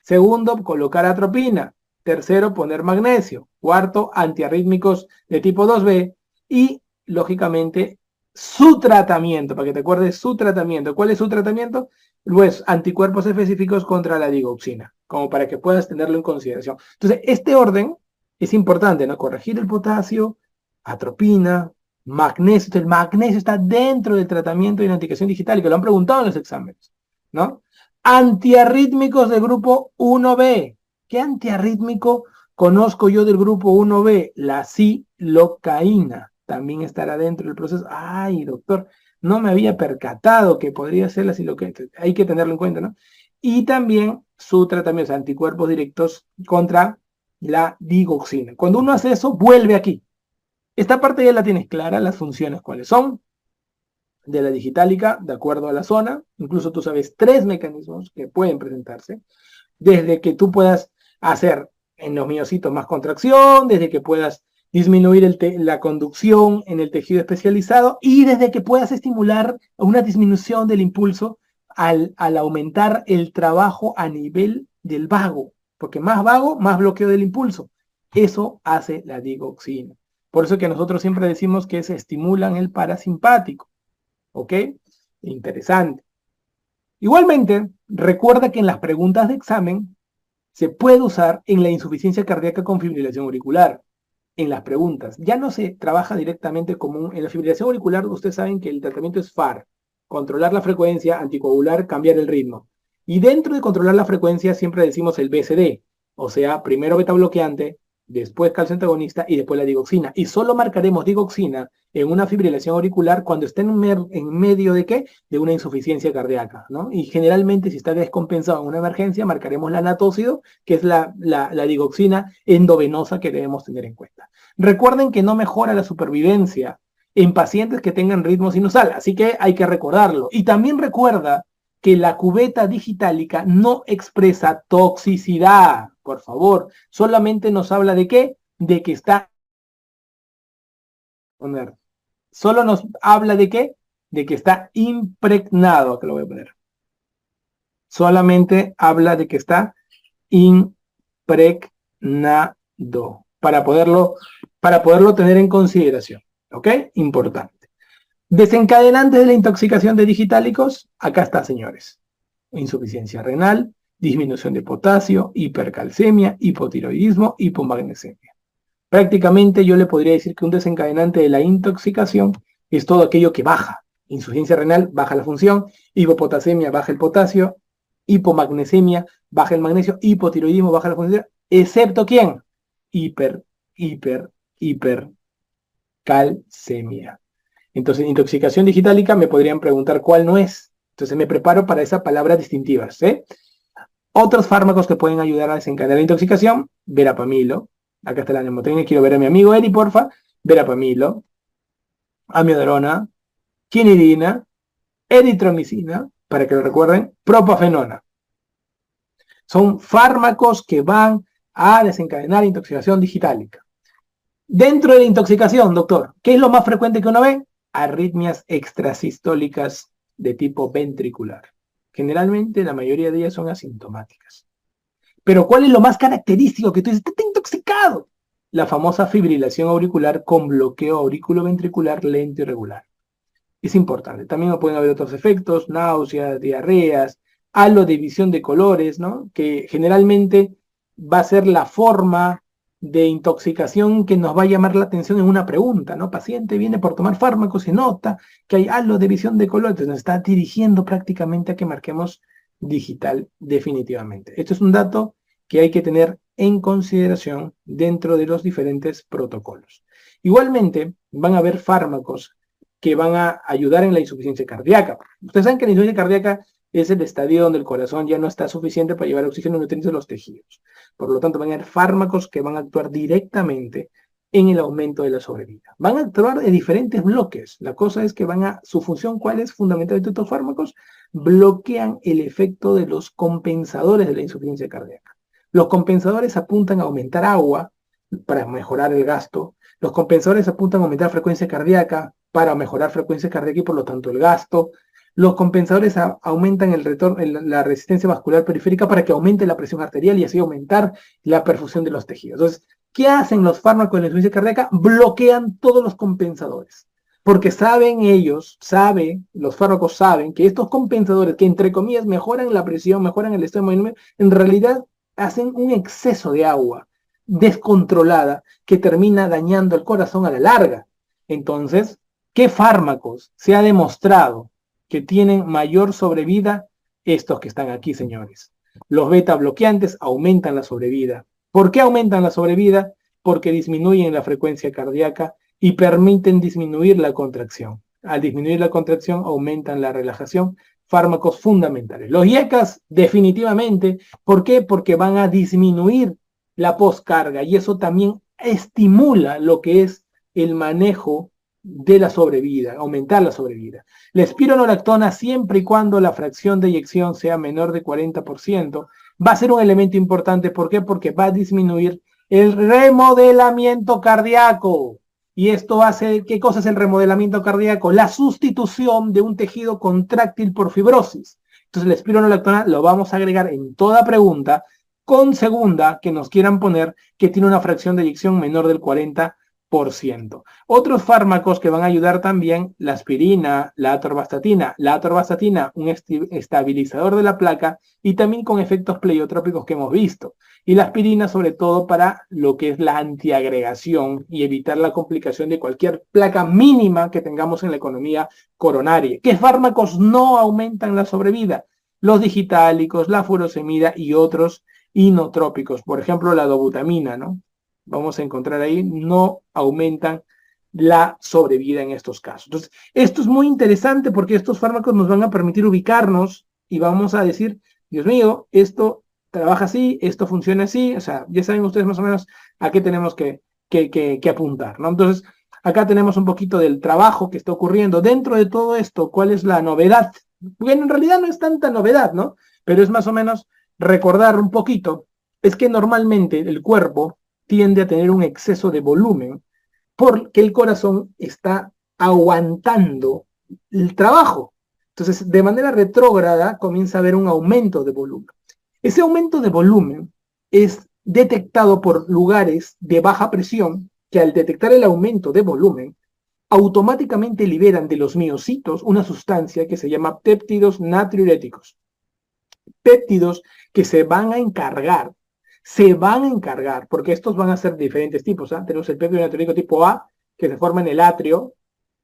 Segundo, colocar atropina. Tercero, poner magnesio. Cuarto, antiarrítmicos de tipo 2B. Y, lógicamente, su tratamiento, para que te acuerdes, su tratamiento. ¿Cuál es su tratamiento? Pues anticuerpos específicos contra la digoxina, como para que puedas tenerlo en consideración. Entonces, este orden es importante, ¿no? Corregir el potasio, atropina, magnesio. El magnesio está dentro del tratamiento de identificación digital, y que lo han preguntado en los exámenes, ¿no? Antiarrítmicos del grupo 1B. ¿Qué antiarrítmico conozco yo del grupo 1B? La silocaína. También estará dentro del proceso. Ay, doctor, no me había percatado que podría ser la silocaína. Hay que tenerlo en cuenta, ¿no? Y también su tratamiento, anticuerpos directos contra la digoxina. Cuando uno hace eso, vuelve aquí. Esta parte ya la tienes clara, las funciones cuáles son de la digitálica, de acuerdo a la zona. Incluso tú sabes 3 mecanismos que pueden presentarse, desde que tú puedas hacer en los miocitos más contracción, desde que puedas disminuir la conducción en el tejido especializado y desde que puedas estimular una disminución del impulso al aumentar el trabajo a nivel del vago, porque más vago, más bloqueo del impulso. Eso hace la digoxina. Por eso que nosotros siempre decimos que se estimulan el parasimpático. ¿Ok? Interesante. Igualmente, recuerda que en las preguntas de examen se puede usar en la insuficiencia cardíaca con fibrilación auricular. En las preguntas. Ya no se trabaja directamente como en la fibrilación auricular. Ustedes saben que el tratamiento es FAR. Controlar la frecuencia, anticoagular, cambiar el ritmo. Y dentro de controlar la frecuencia siempre decimos el BCD. O sea, primero beta bloqueante, después calcio antagonista y después la digoxina. Y solo marcaremos digoxina en una fibrilación auricular cuando esté en medio de ¿qué? De una insuficiencia cardíaca, ¿no? Y generalmente si está descompensado en una emergencia, marcaremos la natócido, que es la digoxina endovenosa que debemos tener en cuenta. Recuerden que no mejora la supervivencia en pacientes que tengan ritmo sinusal, así que hay que recordarlo. Y también recuerda que la cubeta digitálica no expresa toxicidad, por favor, solamente nos habla de qué, de que está, solo nos habla de qué, de que está impregnado, que lo voy a poner. Solamente habla de que está impregnado para poderlo tener en consideración, ¿ok? Importante. Desencadenantes de la intoxicación de digitálicos, acá está, señores. Insuficiencia renal, disminución de potasio, hipercalcemia, hipotiroidismo, hipomagnesemia. Prácticamente yo le podría decir que un desencadenante de la intoxicación es todo aquello que baja. Insuficiencia renal, baja la función, hipopotasemia, baja el potasio, hipomagnesemia, baja el magnesio, hipotiroidismo, baja la función, excepto ¿quién? Hipercalcemia. Entonces, intoxicación digitálica me podrían preguntar cuál no es. Entonces me preparo para esa palabra distintivas. Otros fármacos que pueden ayudar a desencadenar la intoxicación, verapamilo. Acá está la mnemotecnia, quiero ver a mi amigo Eri, porfa. Verapamilo, amiodarona, quinidina, eritromicina, para que lo recuerden, propafenona. Son fármacos que van a desencadenar intoxicación digitálica. Dentro de la intoxicación, doctor, ¿qué es lo más frecuente que uno ve? Arritmias extrasistólicas de tipo ventricular. Generalmente la mayoría de ellas son asintomáticas. Pero ¿cuál es lo más característico que tú dices? Está intoxicado. la famosa fibrilación auricular con bloqueo auriculoventricular lento y regular. Es importante. También pueden haber otros efectos, náuseas, diarreas, halo de visión de colores, ¿no? Que generalmente va a ser la forma de intoxicación que nos va a llamar la atención en una pregunta, ¿no? Paciente viene por tomar fármacos y nota que hay halo de visión de colores, entonces nos está dirigiendo prácticamente a que marquemos digital definitivamente. Esto es un dato que hay que tener en consideración dentro de los diferentes protocolos. Igualmente, van a haber fármacos que van a ayudar en la insuficiencia cardíaca. Ustedes saben que la insuficiencia cardíaca es el estadio donde el corazón ya no está suficiente para llevar oxígeno y nutrientes a los tejidos. Por lo tanto, van a haber fármacos que van a actuar directamente en el aumento de la sobrevida. Van a actuar en diferentes bloques. La cosa es que su función, ¿cuál es fundamentalmente estos fármacos? Bloquean el efecto de los compensadores de la insuficiencia cardíaca. Los compensadores apuntan a aumentar agua para mejorar el gasto. Los compensadores apuntan a aumentar frecuencia cardíaca para mejorar frecuencia cardíaca y por lo tanto el gasto. Los compensadores aumentan la resistencia vascular periférica para que aumente la presión arterial y así aumentar la perfusión de los tejidos. Entonces, ¿qué hacen los fármacos de la insuficiencia cardíaca? Bloquean todos los compensadores. Porque los fármacos saben que estos compensadores, que entre comillas mejoran la presión, mejoran el estado de en realidad hacen un exceso de agua descontrolada que termina dañando el corazón a la larga. Entonces, ¿qué fármacos se ha demostrado que tienen mayor sobrevida? Estos que están aquí, señores. Los beta bloqueantes aumentan la sobrevida. ¿Por qué aumentan la sobrevida? Porque disminuyen la frecuencia cardíaca y permiten disminuir la contracción. Al disminuir la contracción, aumentan la relajación. Fármacos fundamentales. Los IECAs, definitivamente. ¿Por qué? Porque van a disminuir la poscarga y eso también estimula lo que es el manejo de la sobrevida, aumentar la sobrevida. La espironolactona, siempre y cuando la fracción de eyección sea menor de 40%, va a ser un elemento importante. ¿Por qué? Porque va a disminuir el remodelamiento cardíaco. Y esto hace, ¿qué cosa es el remodelamiento cardíaco? La sustitución de un tejido contráctil por fibrosis. Entonces la espironolactona lo vamos a agregar en toda pregunta con segunda que nos quieran poner que tiene una fracción de eyección menor del 40%. Otros fármacos que van a ayudar también, la aspirina, la atorvastatina. La atorvastatina, un estabilizador de la placa y también con efectos pleiotrópicos que hemos visto. Y la aspirina sobre todo para lo que es la antiagregación y evitar la complicación de cualquier placa mínima que tengamos en la economía coronaria. ¿Qué fármacos no aumentan la sobrevida? Los digitálicos, la furosemida y otros inotrópicos. Por ejemplo, la dobutamina, ¿no? Vamos a encontrar ahí, no aumentan la sobrevida en estos casos. Entonces, esto es muy interesante porque estos fármacos nos van a permitir ubicarnos y vamos a decir, Dios mío, esto trabaja así, esto funciona así, o sea, ya saben ustedes más o menos a qué tenemos que apuntar, ¿no? Entonces, acá tenemos un poquito del trabajo que está ocurriendo. Dentro de todo esto, ¿cuál es la novedad? Bueno, en realidad no es tanta novedad, ¿no? Pero es más o menos recordar un poquito, es que normalmente el cuerpo tiende a tener un exceso de volumen porque el corazón está aguantando el trabajo. Entonces, de manera retrógrada comienza a haber un aumento de volumen. Ese aumento de volumen es detectado por lugares de baja presión que al detectar el aumento de volumen automáticamente liberan de los miocitos una sustancia que se llama péptidos natriuréticos. Péptidos que se van a encargar, porque estos van a ser diferentes tipos. Tenemos el péptido natriurético tipo A, que se forma en el atrio,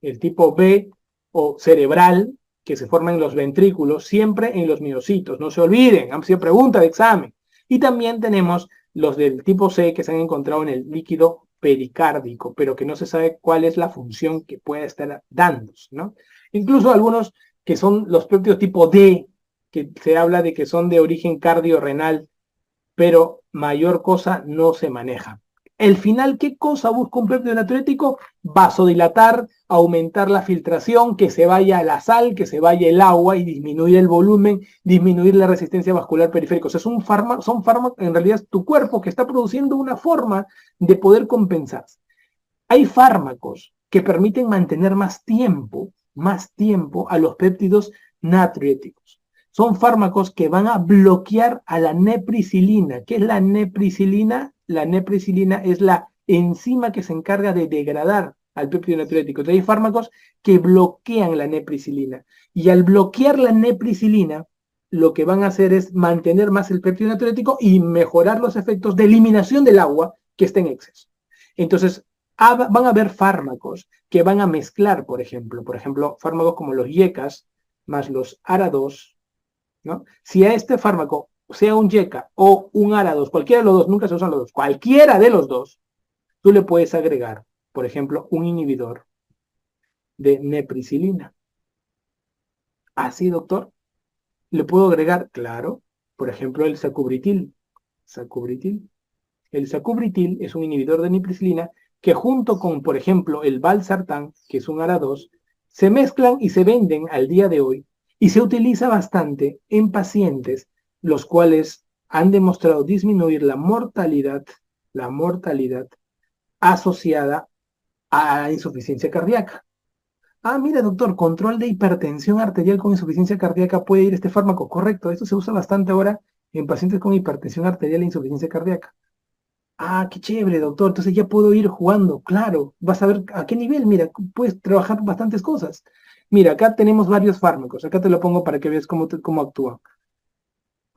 el tipo B o cerebral, que se forma en los ventrículos, siempre en los miocitos. No se olviden, han sido preguntas de examen. Y también tenemos los del tipo C que se han encontrado en el líquido pericárdico, pero que no se sabe cuál es la función que puede estar dándose, ¿no? Incluso algunos que son los péptidos tipo D, que se habla de que son de origen cardiorrenal, pero mayor cosa no se maneja. El final, ¿qué cosa busca un péptido natriurético? Vasodilatar, aumentar la filtración, que se vaya la sal, que se vaya el agua y disminuir el volumen, disminuir la resistencia vascular periférica. O sea, son fármacos, en realidad es tu cuerpo que está produciendo una forma de poder compensarse. Hay fármacos que permiten mantener más tiempo a los péptidos natriuréticos. Son fármacos que van a bloquear a la nepricilina. ¿Qué es la nepricilina? La nepricilina es la enzima que se encarga de degradar al péptido natriurético. Entonces hay fármacos que bloquean la nepricilina. Y al bloquear la nepricilina, lo que van a hacer es mantener más el péptido natriurético y mejorar los efectos de eliminación del agua que está en exceso. Entonces, van a haber fármacos que van a mezclar, por ejemplo, fármacos como los YECAS más los ARA2, ¿no? Si a este fármaco, sea un YECA o un ARA2, cualquiera de los dos, nunca se usan los dos, cualquiera de los dos, tú le puedes agregar, por ejemplo, un inhibidor de nepricilina. ¿Así, doctor? ¿Le puedo agregar? Claro. Por ejemplo, el sacubritil. Sacubritil. El sacubritil es un inhibidor de nepricilina que junto con, por ejemplo, el valsartán, que es un ARA2, se mezclan y se venden al día de hoy y se utiliza bastante en pacientes los cuales han demostrado disminuir la mortalidad asociada a insuficiencia cardíaca. Ah, mira, doctor, control de hipertensión arterial con insuficiencia cardíaca puede ir este fármaco. Correcto, esto se usa bastante ahora en pacientes con hipertensión arterial e insuficiencia cardíaca. Ah, qué chévere, doctor. Entonces ya puedo ir jugando. Claro, vas a ver a qué nivel. Mira, puedes trabajar bastantes cosas. Mira, acá tenemos varios fármacos. Acá te lo pongo para que veas cómo actúan.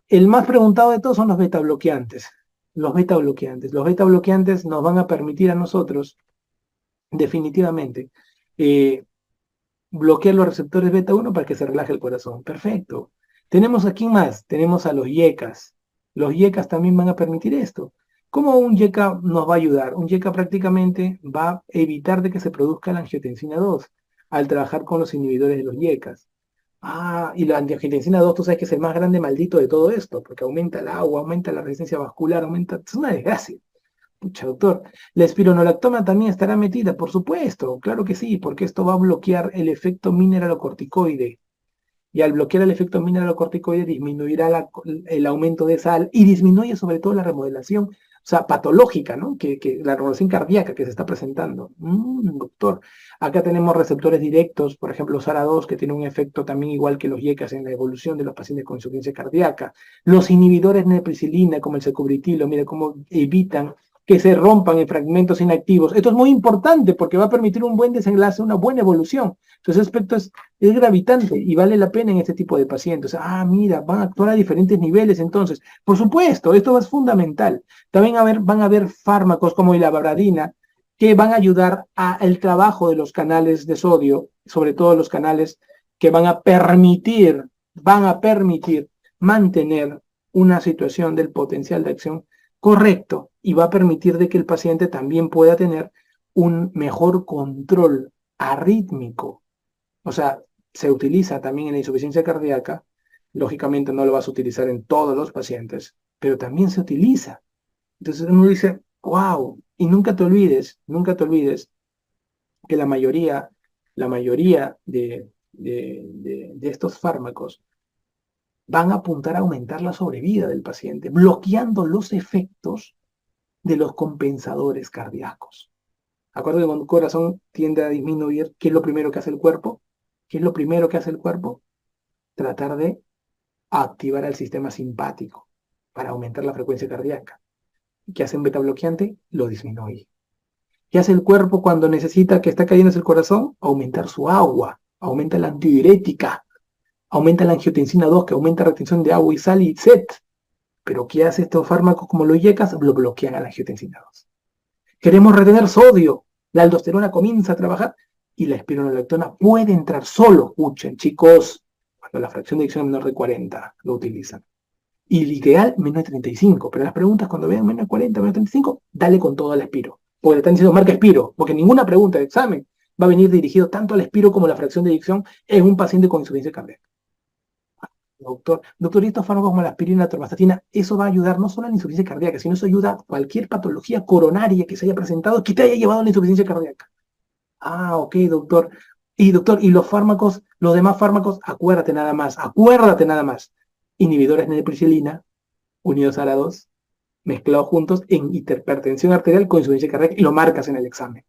El más preguntado de todos son los beta bloqueantes. Los beta bloqueantes. Los beta bloqueantes nos van a permitir a nosotros, definitivamente, bloquear los receptores beta 1 para que se relaje el corazón. Perfecto. Tenemos aquí más. Tenemos a los YECAS. Los YECAS también van a permitir esto. ¿Cómo un YECA nos va a ayudar? Un YECA prácticamente va a evitar de que se produzca la angiotensina 2 al trabajar con los inhibidores de los YECAS. Ah, y la angiotensina 2, tú sabes que es el más grande maldito de todo esto, porque aumenta el agua, aumenta la resistencia vascular, aumenta... Es una desgracia. Pucha, doctor, ¿la espironolactona también estará metida? Por supuesto, claro que sí, porque esto va a bloquear el efecto mineralocorticoide. Y al bloquear el efecto mineralocorticoide disminuirá el aumento de sal y disminuye sobre todo la remodelación, o sea, patológica, ¿no? La remodelación cardíaca que se está presentando. Doctor, acá tenemos receptores directos, por ejemplo, SARA2, que tiene un efecto también igual que los YECAS en la evolución de los pacientes con insuficiencia cardíaca. Los inhibidores nepricilina, como el secubritilo, mira cómo evitan que se rompan en fragmentos inactivos. Esto es muy importante porque va a permitir un buen desenlace, una buena evolución. Entonces, ese aspecto es gravitante y vale la pena en este tipo de pacientes. Ah, mira, van a actuar a diferentes niveles entonces. Por supuesto, esto es fundamental. También van a haber fármacos como la bavradina que van a ayudar al trabajo de los canales de sodio, sobre todo los canales que van a permitir mantener una situación del potencial de acción correcto y va a permitir de que el paciente también pueda tener un mejor control arrítmico. O sea, se utiliza también en la insuficiencia cardíaca, lógicamente no lo vas a utilizar en todos los pacientes, pero también se utiliza. Entonces uno dice, wow, y nunca te olvides que la mayoría de estos fármacos van a apuntar a aumentar la sobrevida del paciente, bloqueando los efectos de los compensadores cardíacos. Acuérdate que cuando el corazón tiende a disminuir, ¿qué es lo primero que hace el cuerpo? ¿Qué es lo primero que hace el cuerpo? Tratar de activar el sistema simpático para aumentar la frecuencia cardíaca. ¿Qué hace un beta bloqueante? Lo disminuye. ¿Qué hace el cuerpo cuando necesita que está cayéndose el corazón? Aumentar su agua, aumenta la antidiurética, aumenta la angiotensina 2, que aumenta la retención de agua y sal y set. Pero ¿qué hace estos fármacos como los YECAS? Lo bloquean a la angiotensina 2. Queremos retener sodio. La aldosterona comienza a trabajar y la espironolactona puede entrar solo. Escuchen, chicos, cuando la fracción de eyección es menor de 40, lo utilizan. Y el ideal, menos de 35. Pero las preguntas, cuando vean menos de 40, menos de 35, dale con todo al espiro. Porque le están diciendo marca espiro. Porque ninguna pregunta de examen va a venir dirigido tanto al espiro como la fracción de eyección en un paciente con insuficiencia cardíaca. Doctor, y estos fármacos como la aspirina, la atorvastatina, eso va a ayudar no solo a la insuficiencia cardíaca, sino eso ayuda a cualquier patología coronaria que se haya presentado que te haya llevado a la insuficiencia cardíaca. Ah, ok, doctor. Y doctor, y los fármacos, los demás fármacos, acuérdate nada más. Inhibidores de nepricilina, unidos a la 2, mezclados juntos en hipertensión arterial con insuficiencia cardíaca y lo marcas en el examen.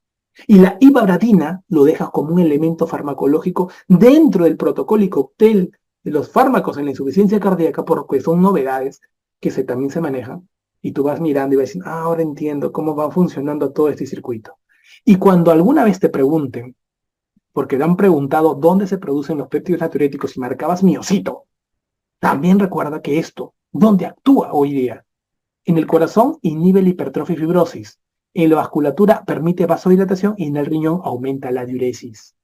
Y la ibabradina lo dejas como un elemento farmacológico dentro del protocolo y cóctel de los fármacos en la insuficiencia cardíaca porque son novedades que también se manejan Y tú vas mirando y vas diciendo, ahora entiendo cómo va funcionando todo este circuito. Y cuando alguna vez te pregunten, porque te han preguntado dónde se producen los péptidos natriuréticos y marcabas miocito, también recuerda que esto, ¿dónde actúa hoy día? En el corazón inhibe la hipertrofia y fibrosis. En la vasculatura permite vasodilatación y en el riñón aumenta la diuresis.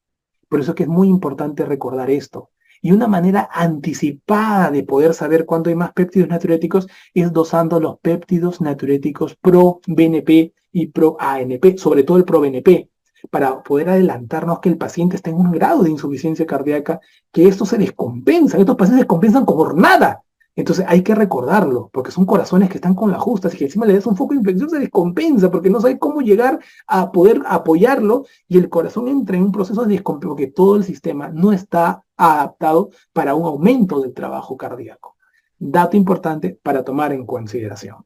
Por eso es que es muy importante recordar esto. Y una manera anticipada de poder saber cuándo hay más péptidos natriuréticos es dosando los péptidos natriuréticos pro-BNP y pro-ANP, sobre todo el pro-BNP, para poder adelantarnos que el paciente está en un grado de insuficiencia cardíaca, que esto se descompensa, estos pacientes se descompensan por nada. Entonces hay que recordarlo, porque son corazones que están con la justa, así que encima le das un foco de infección, se descompensa, porque no sabe cómo llegar a poder apoyarlo y el corazón entra en un proceso de descompensación, porque todo el sistema no está adaptado para un aumento del trabajo cardíaco. Dato importante para tomar en consideración.